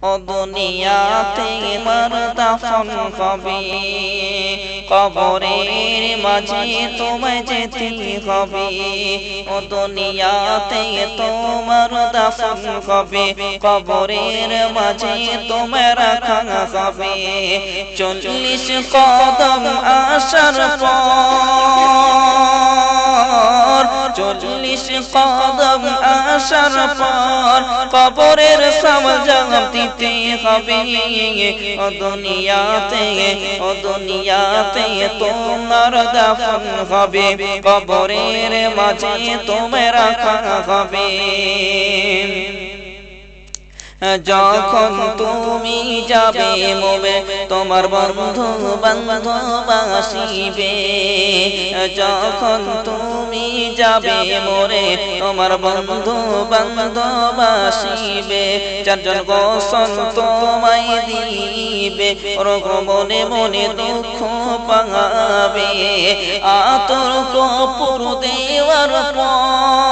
ও দুনিয়াতে মার দাফন হবে, কবরের মাঝে তোমায় যেতে হবে। ও দুনিয়াতে তোমার দাফন হবে, কবরের মাঝে তোমায় রাখা হবে। 40 কদম আসার পর, 40 কদম আসার পর কবরের সামজাম দিতে হবে। ও দুনিয়াতে, ও দুনিয়াতে তোমার দাফন হবে, কবরের মাঝে তোমায় রাখা হবে। যখন তুমি যাবে মরে তোমার বন্ধু বান্ধব আসিবে, যখন তুমি যাবে মরে তোমার বন্ধু বান্ধব আসিবে। চারজন গোসল তোমায় দিবে, মনে মনে দুঃখ পাবে। আতর কপুর দেওয়ার পর